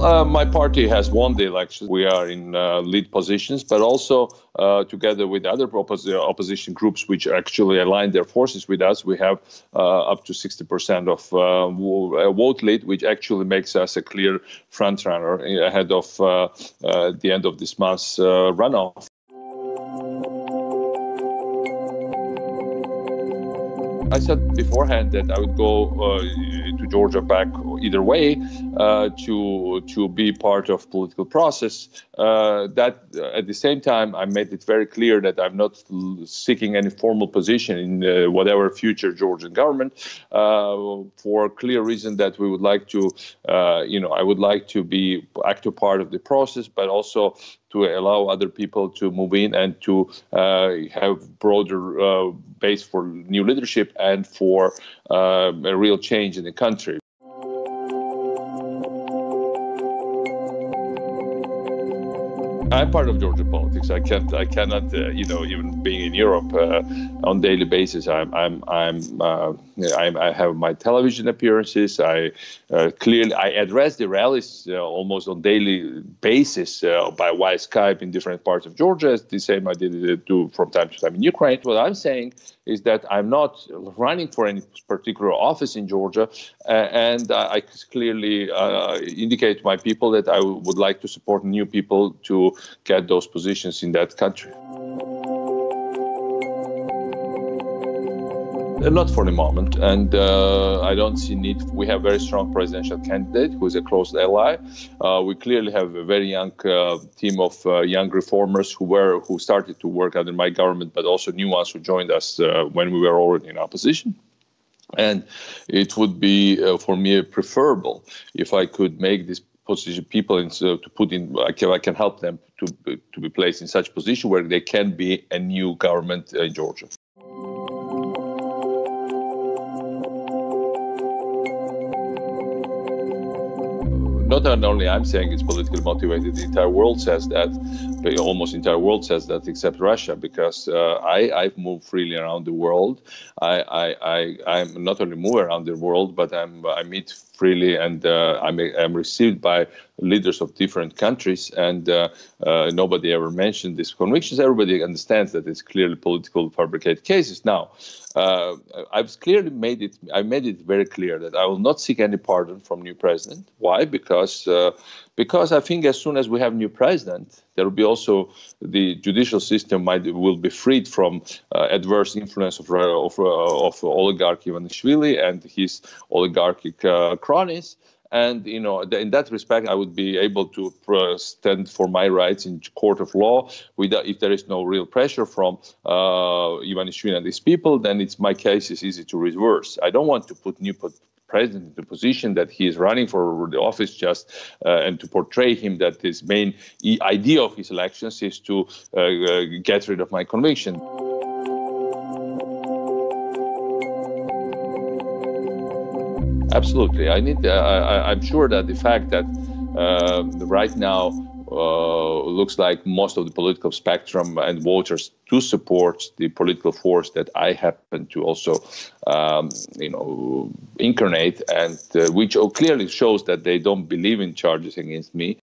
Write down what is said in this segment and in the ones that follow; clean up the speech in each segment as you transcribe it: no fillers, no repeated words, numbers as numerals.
My party has won the election. We are in lead positions, but also together with other opposition groups which actually align their forces with us, we have up to 60% of vote lead, which actually makes us a clear front runner ahead of the end of this month's runoff. I said beforehand that I would go to Georgia back either way to be part of political process. That at the same time, I made it very clear that I'm not seeking any formal position in whatever future Georgian government, for a clear reason that we would like to, I would like to be active part of the process, but also to allow other people to move in and to have broader base for new leadership and for a real change in the country. I'm part of Georgian politics. I cannot, even being in Europe on daily basis. I have my television appearances. I address the rallies almost on daily basis by via Skype in different parts of Georgia. It's the same I did do from time to time in Ukraine. What I'm saying is that I'm not running for any particular office in Georgia, and I clearly indicate to my people that I would like to support new people to get those positions in that country. Not for the moment, and I don't see need. We have a very strong presidential candidate who is a close ally. We clearly have a very young team of young reformers who started to work under my government, but also new ones who joined us when we were already in opposition. And it would be for me preferable if I could make this position people to put in. I can help them to be placed in such position where they can be a new government in Georgia. Not only I'm saying it's politically motivated, the entire world says that, almost the entire world says that except Russia, because I've moved freely around the world. I'm not only move around the world, but I meet freely, and I'm received by leaders of different countries, and nobody ever mentioned these convictions. Everybody understands that it's clearly political fabricated cases. Now, I've clearly made it very clear that I will not seek any pardon from new president. Why? Because I think as soon as we have new president, there will be also the judicial system will be freed from adverse influence of oligarch Ivanishvili and his oligarchic cronies. And, in that respect, I would be able to stand for my rights in court of law. If there is no real pressure from Ivanishvili and these people, then my case is easy to reverse. I don't want to put new president in the position that he is running for the office just and to portray him that his main idea of his elections is to get rid of my conviction. Absolutely. I'm sure that the fact that right now looks like most of the political spectrum and voters do support the political force that I happen to also, incarnate, and which clearly shows that they don't believe in charges against me.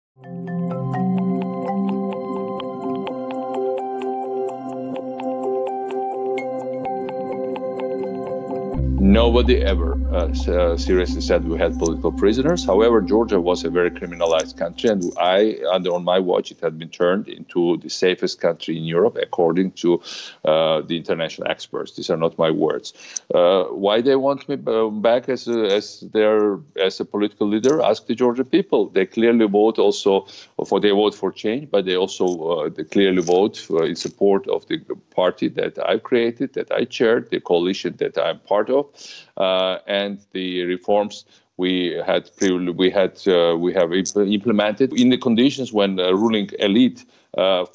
Nobody ever seriously said we had political prisoners. However, Georgia was a very criminalized country, and on my watch, it had been turned into the safest country in Europe, according to the international experts. These are not my words. Why they want me back as a political leader? Ask the Georgian people. They clearly vote for change, but they also they clearly vote in support of the party that I've created, that I chaired, the coalition that I'm part of. And the reforms we have implemented in the conditions when the ruling elite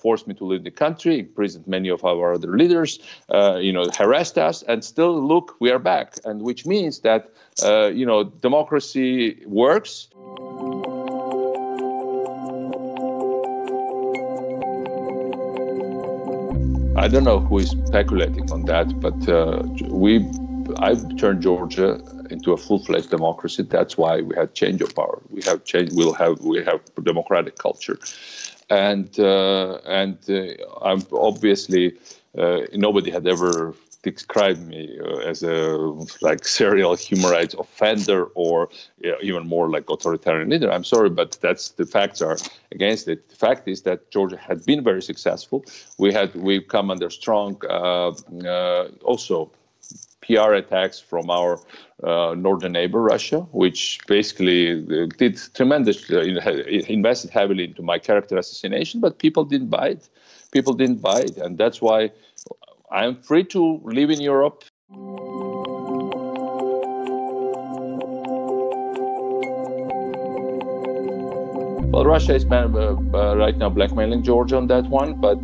forced me to leave the country, imprisoned many of our other leaders, harassed us, and still look, we are back, and which means that democracy works. I don't know who is speculating on that, but I've turned Georgia into a full-fledged democracy. That's why we had change of power. We have changed. We have democratic culture, and I'm obviously nobody had ever described me as a serial human rights offender or even more like authoritarian leader. I'm sorry, but the facts are against it. The fact is that Georgia had been very successful. We've come under strong also PR attacks from our northern neighbor, Russia, which basically did tremendous, invested heavily into my character assassination, but people didn't buy it. People didn't buy it, and that's why I'm free to live in Europe. Well, Russia is right now blackmailing Georgia on that one, but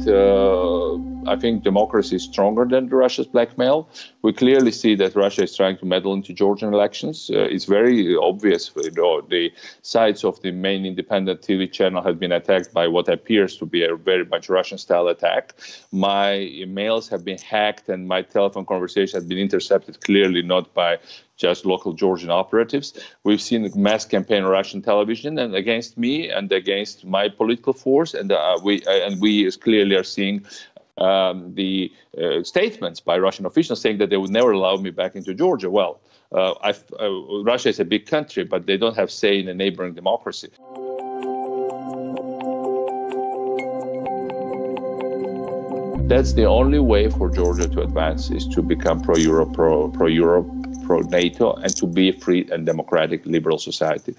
I think democracy is stronger than Russia's blackmail. We clearly see that Russia is trying to meddle into Georgian elections. It's very obvious. The sites of the main independent TV channel have been attacked by what appears to be a very much Russian-style attack. My emails have been hacked, and my telephone conversation has been intercepted, clearly not by just local Georgian operatives. We've seen a mass campaign on Russian television and against me and against my political force, and we clearly are seeing the statements by Russian officials saying that they would never allow me back into Georgia. Well, Russia is a big country, but they don't have say in a neighboring democracy. That's the only way for Georgia to advance, is to become pro-Europe, pro-NATO, and to be a free and democratic liberal society.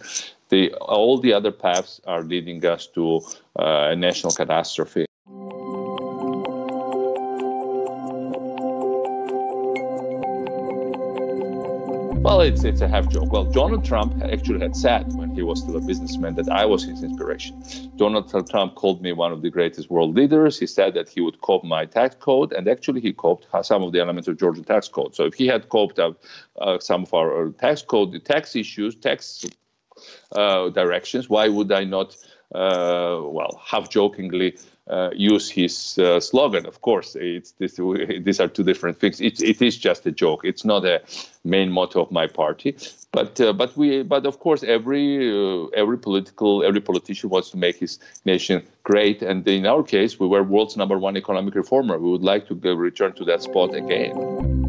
All the other paths are leading us to a national catastrophe. Well, it's a half joke. Well, Donald Trump actually had said when he was still a businessman that I was his inspiration. Donald Trump called me one of the greatest world leaders. He said that he would cope my tax code, and actually he coped some of the elements of Georgian tax code. So if he had coped some of our tax code, the tax issues, tax directions, why would I not, half-jokingly use his slogan? Of course, these are two different things. It is just a joke. It's not a main motto of my party. But of course, every politician wants to make his nation great. And in our case, we were world's #1 economic reformer. We would like to return to that spot again.